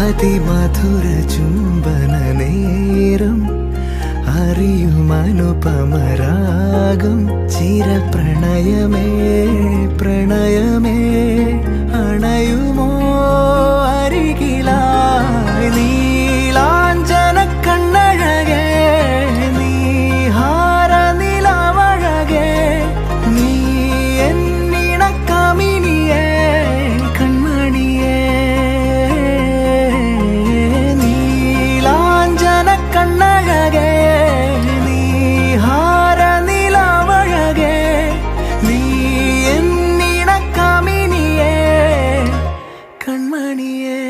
അതിമധുര ചുംബന നേരം അറിയുമനുപമരാഗം ചിരപ്രണയമേ പ്രണയമേ അണയുമോ അരികിലായി നീലാഞ്ചന കണ്ണഴകേ നീഹാര നിലവഴകേ നീ എന്നിണക്കമിനിയേ കൺമണിയേ നീലാഞ്ചന കണ്ണഴകേ നീഹാര നിലവഴകേ നീ എന്നിണക്കമിനിയേ കൺമണിയേ.